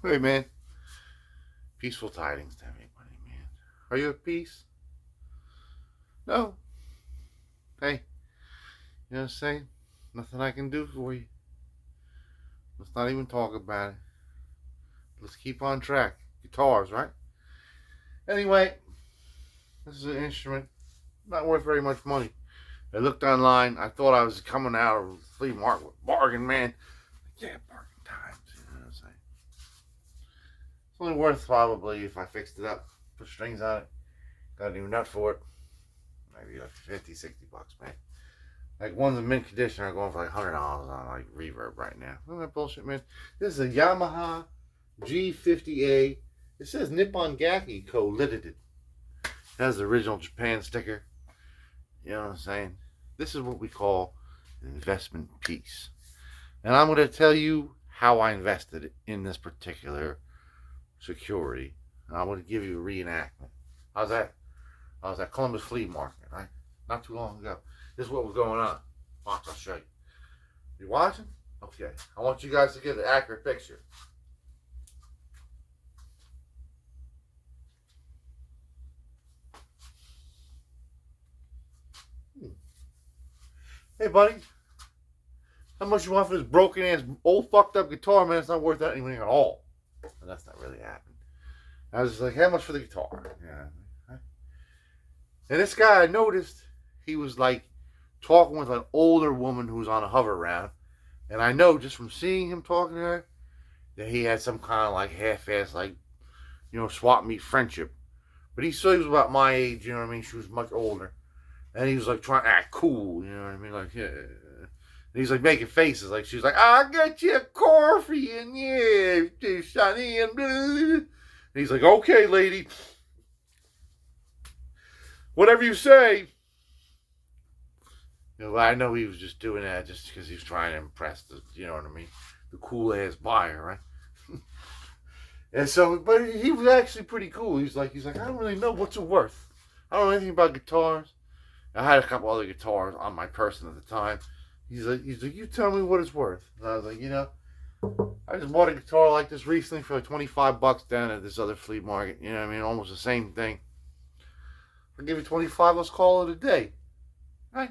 Hey, man. Peaceful tidings to everybody, man. Are you at peace? No. Hey, you know what I'm saying? Nothing I can do for you. Let's not even talk about it. Let's keep on track. Guitars, right? Anyway, this is an instrument not worth very much money. I looked online. I thought I was coming out of the flea market with bargain, man. Yeah, bargain times. You know what I'm saying? It's only worth probably if I fixed it up, put strings on it, got a new nut for it. Maybe like 50, 60 bucks, man. Like one's in mint condition are going for like $100 on like reverb right now. Isn't that bullshit, man? This is a Yamaha G-50A. It says Nippon Gakki co-limited. It has the original Japan sticker. You know what I'm saying? This is what we call an investment piece. And I'm going to tell you how I invested in this particular security. And I'm going to give you a reenactment. How's that? I was at Columbus Flea Market, right? Not too long ago. This is what was going on. Watch, I'll show you. You watching? Okay. I want you guys to get an accurate picture. Hey, buddy. How much you want for this broken ass, old fucked up guitar, man? It's not worth anything at all. And that's not really happening. I was just like, how much for the guitar? Yeah. And this guy, I noticed, he was like talking with an older woman who was on a hover round. And I know just from seeing him talking to her that he had some kind of like half-ass, like, you know, swap meet friendship. But he said he was about my age, you know what I mean? She was much older. And he was like trying to act cool, you know what I mean? Like, yeah. And he's like making faces. Like, she's like, I'll get you a coffee and yeah, shiny and blah. And he's like, okay, lady. Whatever you say. You know, I know he was just doing that just because he was trying to impress the, you know what I mean, the cool ass buyer, right? And so, but he was actually pretty cool. He's like, I don't really know what's it worth. I don't know anything about guitars. I had a couple other guitars on my person at the time. He's like, you tell me what it's worth. And I was like, you know, I just bought a guitar like this recently for like 25 bucks down at this other flea market. You know what I mean? Almost the same thing. I'll give you 25, let's call it a day. Right?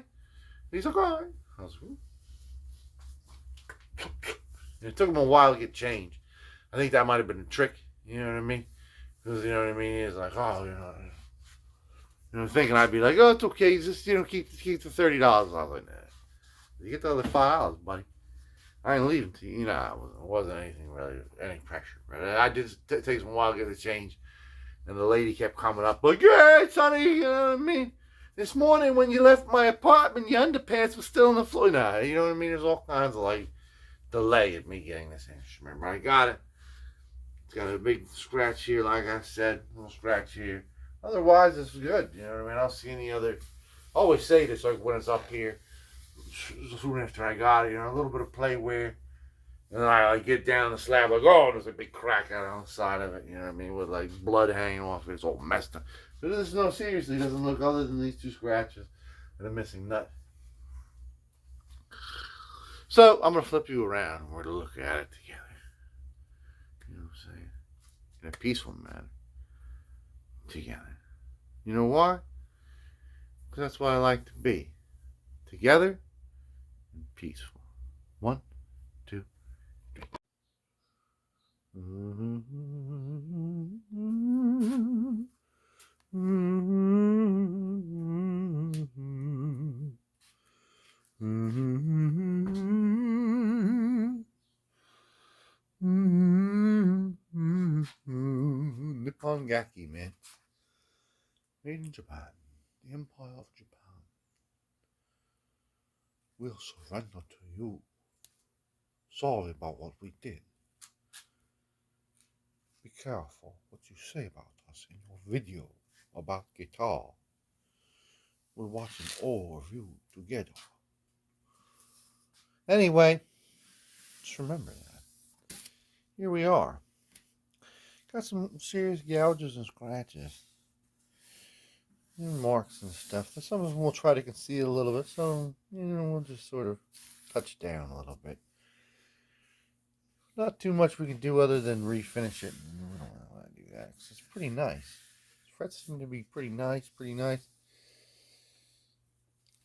He's like, all right. I was like, and it took him a while to get change. I think that might have been a trick. You know what I mean? Because, you know what I mean? He's like, oh, you know, thinking I'd be like, oh, it's okay. Just, you know, keep the $30. I was like, nah. You get the other $5, buddy. I ain't leaving to you. You know, it wasn't anything really, any pressure. But I did. It takes a while to get the change. And the lady kept coming up like, yeah, Sonny, you know what I mean? This morning when you left my apartment, your underpants were still on the floor. Nah, you know what I mean? There's all kinds of like delay at me getting this instrument. But I got it. It's got a big scratch here, like I said, a little scratch here. Otherwise, it's good. You know what I mean? I don't see any other. I always say this like when it's up here, soon after I got it, you know, a little bit of play wear. And then I like get down the slab, like, oh, there's a big crack out on the side of it, you know what I mean, with like blood hanging off it. It's all messed up. But this, no, seriously, doesn't look other than these two scratches and a missing nut. So I'm gonna flip you around and we're to look at it together. You know what I'm saying? In a peaceful manner. Together. You know why? Because that's what I like to be. Together and peaceful. 1, 2, 3. Nippon Gakki, man. Made in Japan. The Empire of Japan. We'll surrender to you. Sorry about what we did. Be careful what you say about us in your video about guitar. We're watching all of you together. Anyway, just remember that. Here we are. Got some serious gouges and scratches. And marks and stuff. Some of them we'll try to conceal a little bit. Some, you know, we'll just sort of touch down a little bit. not too much we can do other than refinish it. We don't want to do that. It's pretty nice. The frets seem to be pretty nice,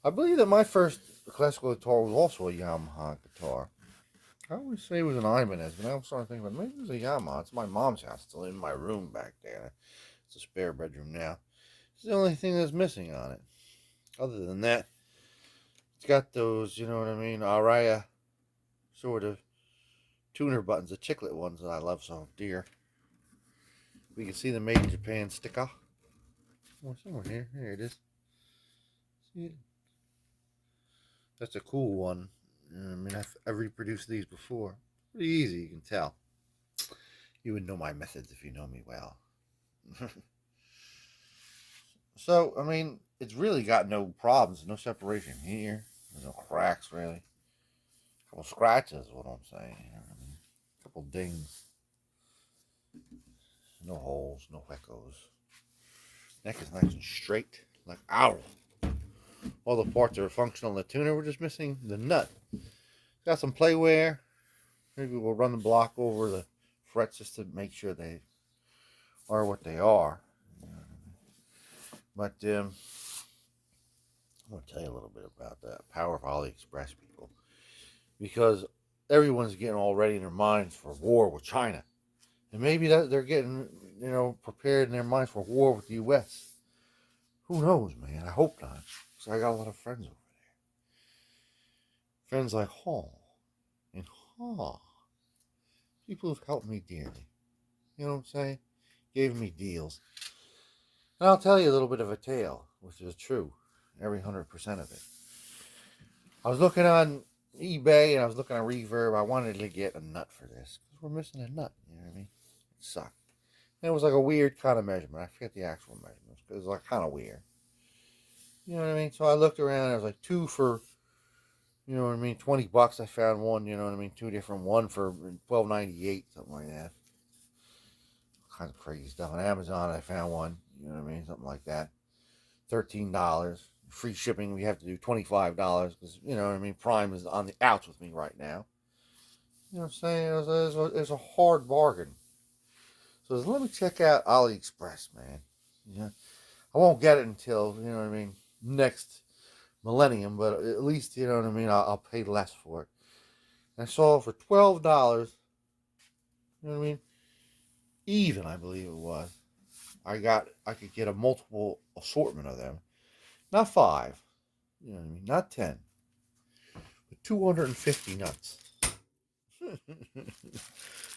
I believe that my first classical guitar was also a Yamaha guitar. I always say it was an Ibanez, but now I'm starting to think about maybe it was a Yamaha. It's my mom's house, still in my room back there. It's a spare bedroom now. It's the only thing that's missing on it. Other than that, it's got those, you know what I mean, Araya sort of tuner buttons, the chiclet ones that I love so dear. We can see the Made in Japan sticker. Oh, somewhere here. Here it is. See it? That's a cool one. I mean, I've reproduced these before. Pretty easy, you can tell. You would know my methods if you know me well. So, I mean, it's really got no problems. No separation here. There's no cracks, really. A couple scratches is what I'm saying. You know what I mean? A couple dings. No holes, no echoes. Neck is nice and straight, like owl. All the parts are functional in the tuner. We're just missing the nut. It's got some play wear. Maybe we'll run the block over the frets just to make sure they are what they are. But I'm going to tell you a little bit about the power of AliExpress, people. Because everyone's getting all ready in their minds for war with China. And maybe that they're getting, you know, prepared in their minds for war with the U.S. Who knows, man? I hope not. Because I got a lot of friends over there. Friends like Hall and Hall. People who've helped me dearly. You know what I'm saying? Gave me deals. And I'll tell you a little bit of a tale, which is true. Every 100% of it. I was looking on eBay and I was looking on Reverb. I wanted to get a nut for this. Because we're missing a nut. You know what I mean? It sucked. And it was like a weird kind of measurement. I forget the actual measurements. But it was like kind of weird. You know what I mean? So I looked around and I was like, two for, you know what I mean, $20. I found one, you know what I mean, two different, one for $12.98, something like that. Kind of crazy stuff. On Amazon, I found one, you know what I mean, something like that. $13. Free shipping, we have to do $25 because, you know what I mean, Prime is on the outs with me right now. You know what I'm saying? It was a hard bargain. So let me check out AliExpress, man. Yeah. I won't get it until, you know what I mean, next millennium, but at least, you know what I mean, I'll pay less for it. And I saw it for $12, you know what I mean, even, I believe it was. I could get a multiple assortment of them. Not 5, you know what I mean, not 10, but 250 nuts.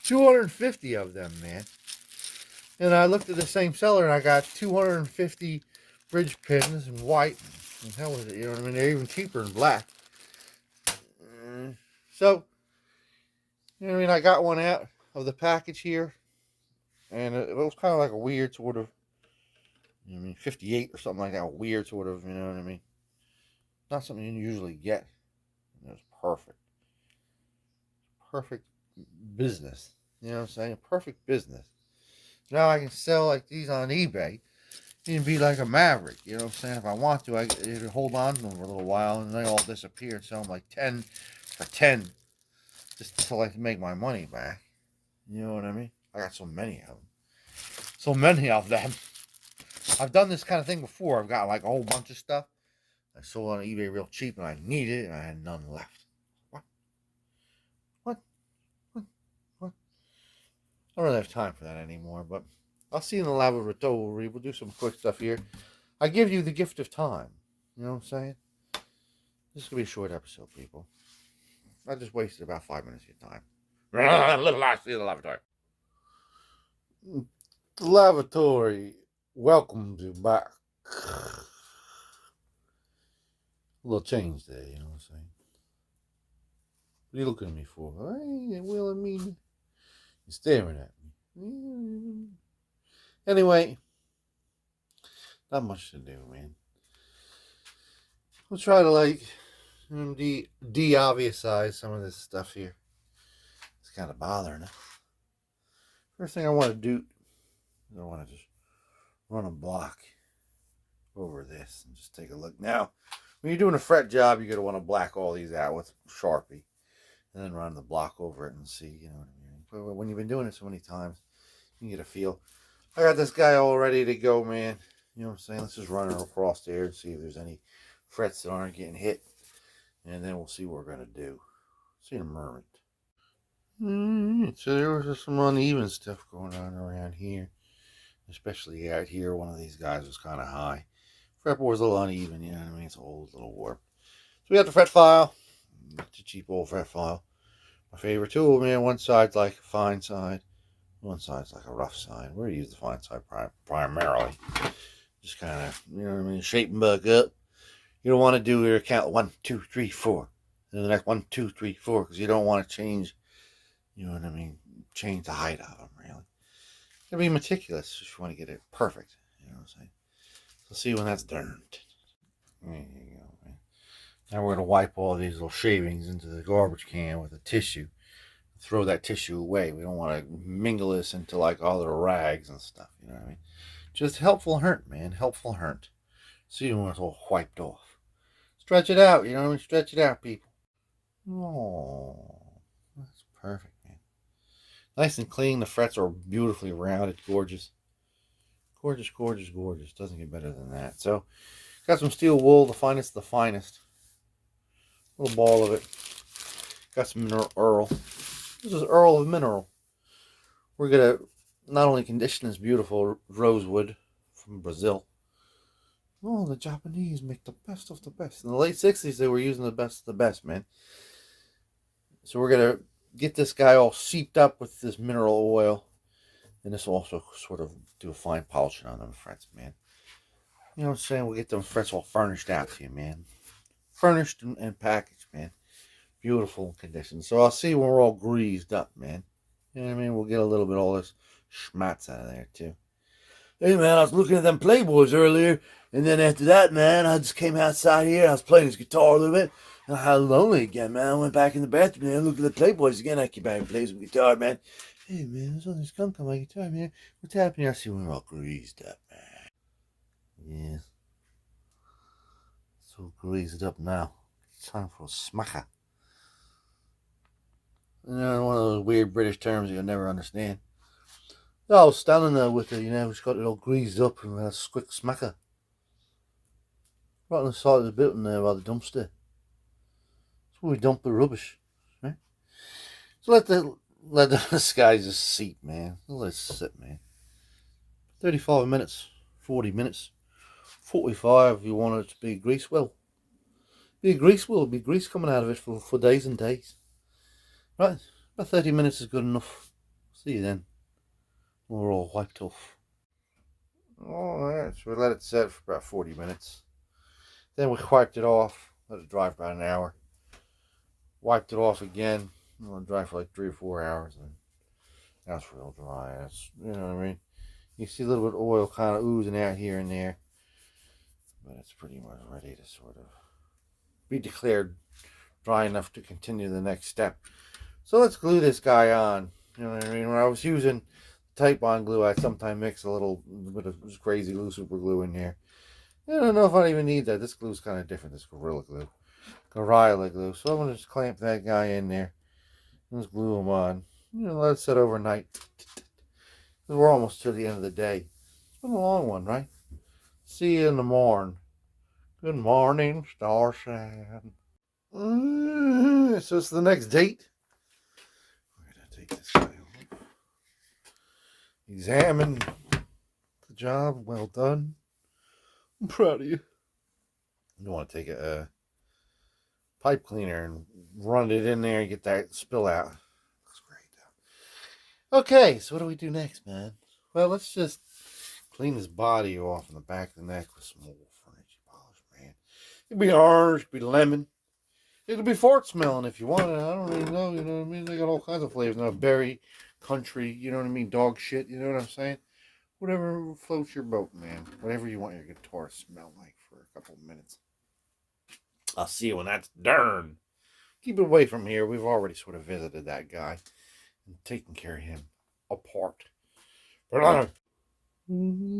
250 of them, man. And I looked at the same seller and I got 250 bridge pins in white. And hell with it, you know what I mean? They're even cheaper in black. So, you know what I mean? I got one out of the package here. And it was kind of like a weird sort of, you know what I mean, 58 or something like that. A weird sort of, you know what I mean? Not something you usually get. It was perfect. Perfect business. You know what I'm saying? Perfect business. Now I can sell like these on eBay. You can be like a maverick. You know what I'm saying? If I want to, I can hold on to them for a little while and they all disappear and sell them like 10 for 10 just to like make my money back. You know what I mean? I got so many of them. So many of them. I've done this kind of thing before. I've got like a whole bunch of stuff. I sold on eBay real cheap and I needed it and I had none left. What? What? What? I don't really have time for that anymore, but I'll see you in the laboratory. We'll do some quick stuff here. I give you the gift of time. You know what I'm saying? This is going to be a short episode, people. I just wasted about 5 minutes of your time. See the lavatory. The lavatory welcomes you back. A little change there, you know what I'm saying? What are you looking at me for? Hey, well, I mean, you're staring at me. Anyway, not much to do, man. We'll try to like de-obviousize some of this stuff here. It's kind of bothering us. First thing I want to do is I want to just run a block over this and just take a look. Now, when you're doing a fret job, you're going to want to black all these out with Sharpie. and then run the block over it and see, you know what I mean. But when you've been doing it so many times, you can get a feel. I got this guy all ready to go, man. You know what I'm saying? Let's just run it across there and see if there's any frets that aren't getting hit. And then we'll see what we're going to do. See in a moment. So there was some uneven stuff going on around here. Especially out here, one of these guys was kind of high. Fretboard was a little uneven, you know what I mean? It's old, a little warped. So we got the fret file. It's a cheap old fret file. My favorite tool, man. One side's like a fine side. One side's like a rough side. We're going to use the fine side primarily. Just kind of, you know what I mean, shape and bug up. You don't want to do your count 1, 2, 3, 4. And the next 1, 2, 3, 4, because you don't want to change, you know what I mean, change the height of them, really. You gotta be meticulous if you want to get it perfect, you know what I'm saying. So see when that's done. There you go, man. Now we're going to wipe all these little shavings into the garbage can with a tissue. Throw that tissue away. We don't want to mingle this into like all the rags and stuff, you know what I mean. Just helpful hurt, man. Helpful hurt. See when it's all wiped off. Stretch it out, you know what I mean? Stretch it out, people. Oh, that's perfect, man. Nice and clean. The frets are beautifully rounded. Gorgeous. Gorgeous, gorgeous, gorgeous. Doesn't get better than that. So, got some steel wool, the finest of the finest. Little ball of it. Got some Earl. This is Earl of Mineral. We're going to not only condition this beautiful rosewood from Brazil. Oh, the Japanese make the best of the best. In the late 60s, they were using the best of the best, man. So we're going to get this guy all seeped up with this mineral oil. And this will also sort of do a fine polishing on them frets, man. You know what I'm saying? We'll get them frets all furnished out to you, man. Furnished and packaged, man. Beautiful condition. So I'll see when we're all greased up, man. You know what I mean? We'll get a little bit of all this schmatz out of there, too. Hey, man, I was looking at them Playboys earlier. And then after that, man, I just came outside here. I was playing this guitar a little bit. And I got lonely again, man. I went back in the bathroom, man. Looked at the Playboys again. I came back and played some guitar, man. Hey, man, there's all this skunk on my guitar, man. What's happening? I see when we're all greased up, man. Yeah. So greased up now. It's time for a smacker. You know, one of those weird British terms you'll never understand. I was standing there with it, you know, just got it all greased up and a quick smacker. Right on the side of the building there by the dumpster. That's where we dump the rubbish. Right? So let this guy just seep, man. Let it sit, man. 35 minutes, 40 minutes, 45 if you want it to be grease well. Be a grease well, be grease coming out of it for days and days. Right, about 30 minutes is good enough. See you then. We're all wiped off. Alright, so we let it set for about 40 minutes. Then we wiped it off, let it dry for about an hour. Wiped it off again, let it dry for like 3 or 4 hours. And that's real dry. That's, you know what I mean? You see a little bit of oil kind of oozing out here and there. But it's pretty much ready to sort of be declared dry enough to continue the next step. So let's glue this guy on. You know what I mean? When I was using Titebond glue, I sometimes mix a little bit of crazy glue, super glue in there. I don't know if I even need that. This glue is kind of different. This Gorilla Glue. Gorilla Glue. So I'm going to just clamp that guy in there. And just glue him on. You know, let it sit overnight. We're almost to the end of the day. It's been a long one, right? See you in the morn. Good morning, Starshine. So it's the next date. We're going to take this guy home. Examine the job. Well done. I'm proud of you. You want to take a pipe cleaner and run it in there and get that spill out. Looks great though. Okay, so what do we do next, man? Well, let's just clean his body off in the back of the neck with some old furniture polish, man. It could be orange, it could be lemon. It could be fart smelling if you want it. I don't really know, you know what I mean? They got all kinds of flavors. Now, berry, country, you know what I mean? Dog shit, you know what I'm saying? Whatever floats your boat, man. Whatever you want your guitar to smell like for a couple of minutes. I'll see you when that's done. Keep it away from here. We've already sort of visited that guy and taken care of him apart. But nice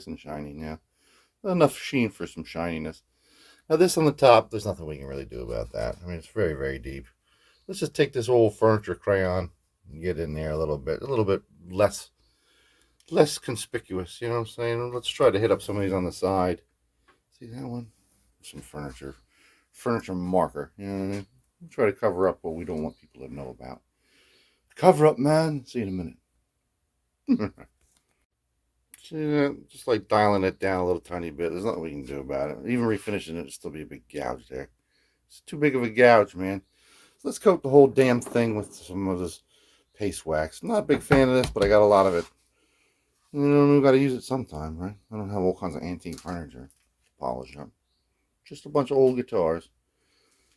and shiny now. Enough sheen for some shininess. Now this on the top, there's nothing we can really do about that. I mean, it's very, very deep. Let's just take this old furniture crayon and get in there a little bit less conspicuous. You know what I'm saying? Let's try to hit up some of these on the side. See that one? Some furniture marker. You know what I mean? We'll try to cover up what we don't want people to know about. Cover up, man. See you in a minute. See that? Just like dialing it down a little tiny bit. There's nothing we can do about it. Even refinishing it, it'll still be a big gouge there. It's too big of a gouge, man. So let's coat the whole damn thing with some of this paste wax. I'm not a big fan of this, but I got a lot of it. You know, we got to use it sometime, right? I don't have all kinds of antique furniture to polish up. Just a bunch of old guitars.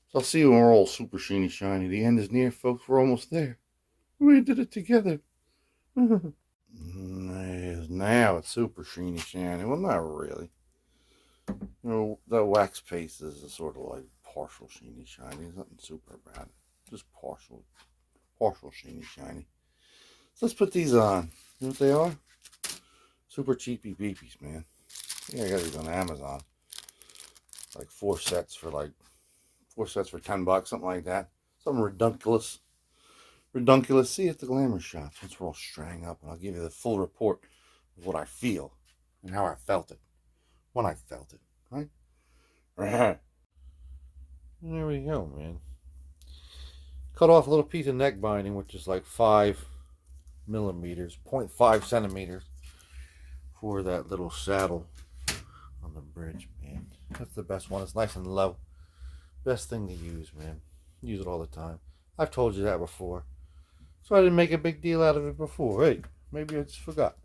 So I'll see you when we're all super sheeny shiny. The end is near, folks. We're almost there. We did it together. Now it's super sheeny shiny. Well, not really. You know, that wax paste is a sort of like partial sheeny shiny. There's nothing super about it. Just partial sheeny shiny. So let's put these on. You know what they are? Super cheapy beepies, man. Yeah, I got these on Amazon. Like four sets for $10, something like that. Something redunculous. See you at the glamour shops once we're all strung up, and I'll give you the full report of what I feel and how I felt it when I felt it. Right? Right. There we go, man. Cut off a little piece of neck binding, which is like 5 millimeters, 0.5 centimeters, for that little saddle on the bridge, man. That's the best one. It's nice and low. Best thing to use, man. Use it all the time. I've told you that before. So I didn't make a big deal out of it before. Hey, maybe I just forgot.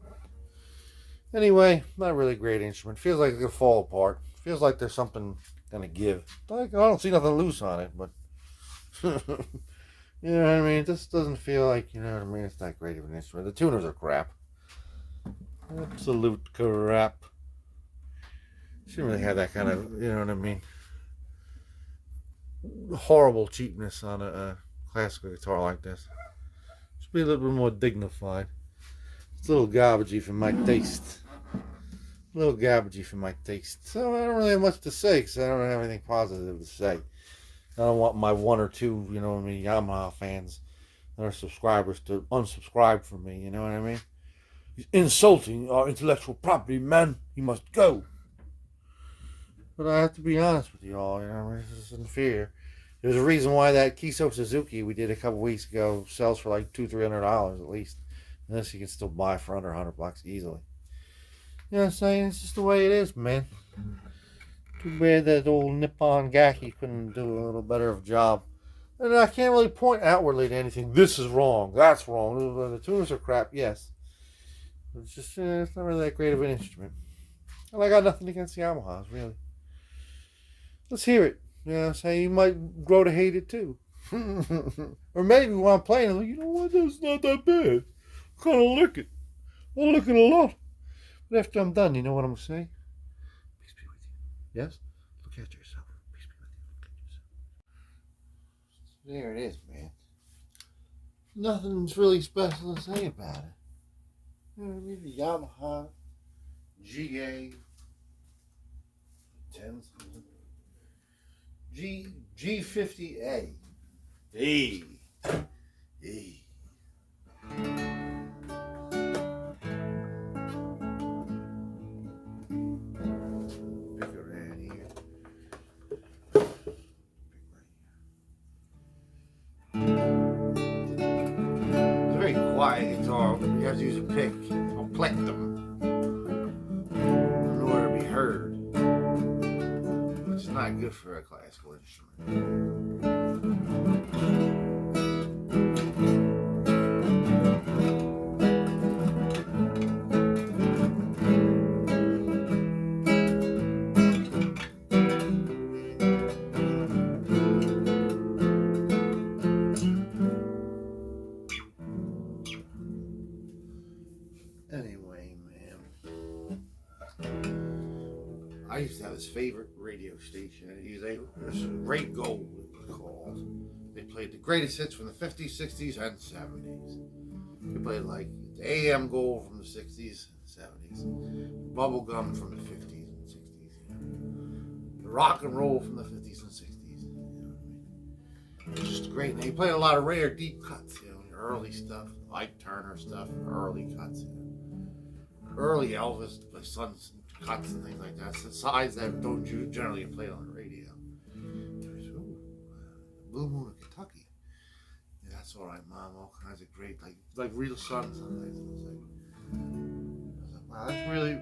Anyway, not really a great instrument. Feels like it could fall apart. Feels like there's something gonna give. Like, I don't see nothing loose on it, but you know what I mean? It just doesn't feel like, you know what I mean? It's not great of an instrument. The tuners are crap. Absolute crap. Shouldn't really have that kind of, you know what I mean? Horrible cheapness on a classical guitar like this. Should be a little bit more dignified. It's a little garbagey for my taste. So I don't really have much to say because I don't have anything positive to say. I don't want my one or two, you know what I mean, Yamaha fans that are subscribers to unsubscribe from me, you know what I mean? He's insulting our intellectual property, man. He must go. But I have to be honest with you all, you know, this isn't fair. There's a reason why that Kiso Suzuki we did a couple weeks ago sells for like $200-300 at least. And this you can still buy for under $100 easily. You know what I'm saying? It's just the way it is, man. Too bad that old Nippon Gakki couldn't do a little better of a job. And I can't really point outwardly to anything. This is wrong. That's wrong. The tuners are crap, yes. It's just, it's not really that great of an instrument. And I got nothing against the Yamahas, really. Let's hear it. You know what I'm saying? You might grow to hate it too. Or maybe when I'm playing, I'm like, you know what? That's not that bad. I kind of like it. I like it a lot. But after I'm done, you know what I'm going to say? Peace be with you. Yes? Look after yourself. Peace be with you. Look after yourself. There it is, man. Nothing's really special to say about it. You know what I mean? The Yamaha GA 10 something. G-50A. Hey. It's a very quiet guitar. You have to use a pick, a plectrum, in order to be heard. Which is not good for a classical instrument. Anyway, man, I used to have this favorite radio station. It was Great Gold, it was called. They played the greatest hits from the 50s, 60s, and 70s. They played like the AM Gold from the 60s and 70s, Bubblegum from the 50s and 60s, the rock and roll from the 50s and 60s. You know what I mean? It's just great. And he played a lot of rare deep cuts, you know, early stuff, Ike Turner stuff, early cuts, you know. Early Elvis, my son's cuts and things like that. It's sides that don't generally play on the radio. Blue Moon of Kentucky. Yeah, that's all right, Mom. All kinds of great, like real songs. Sometimes I was like, wow,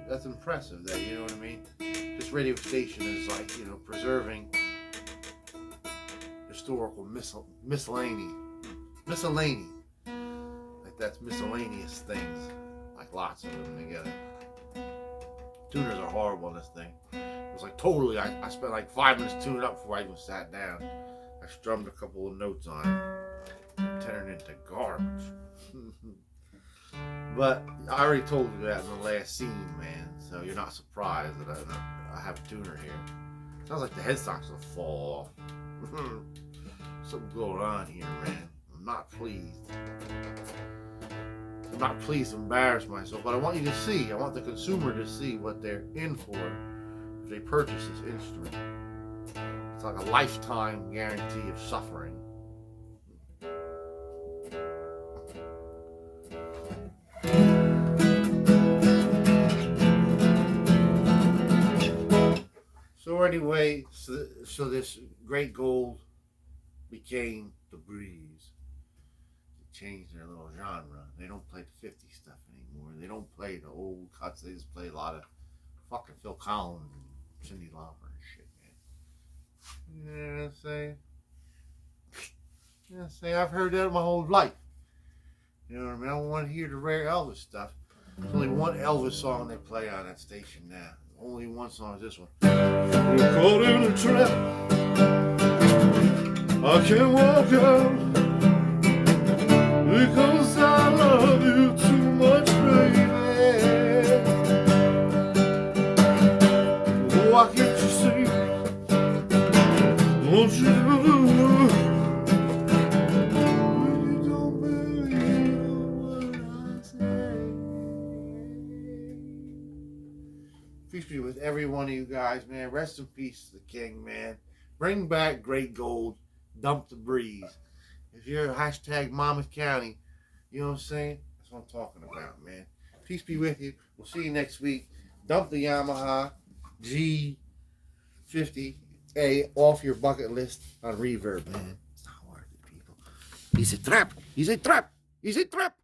that's impressive. That, you know what I mean. This radio station is like, you know, preserving historical miscellany. Like that's miscellaneous things, like lots of them together. Tuners are horrible in this thing. It was like totally. I spent like 5 minutes tuning up before I even sat down. I strummed a couple of notes on it and turned it into garbage. But I already told you that in the last scene, man, so you're not surprised that I have a tuner here. Sounds like the headstocks will fall off. Something going on here, man. I'm not pleased. I'm not pleased to embarrass myself, but I want you to see, I want the consumer to see what they're in for if they purchase this instrument. It's like a lifetime guarantee of suffering. So anyway, so this great gold became the breeze. They changed their little genre. They don't play the 50s stuff anymore. They don't play the old cuts. They just play a lot of fucking Phil Collins and Cyndi Lauper and shit, man. You know what I'm saying? Yeah, say I've heard that my whole life. You know what I mean? I don't want to hear the rare Elvis stuff. There's only one Elvis song they play on that station now. Only one song is this one. We're caught in a trap. I can't walk out because I love you too much, baby. Oh, why can't you see? Won't you do? You don't believe what I say. Peace be with every one of you guys, man. Rest in peace to the king, man. Bring back great gold. Dump the breeze. If you're hashtag Monmouth County, you know what I'm saying? That's what I'm talking about, man. Peace be with you. We'll see you next week. Dump the Yamaha G-50A off your bucket list on Reverb, man. It's not worth it, people. He's a trap. He's a trap. He's a trap.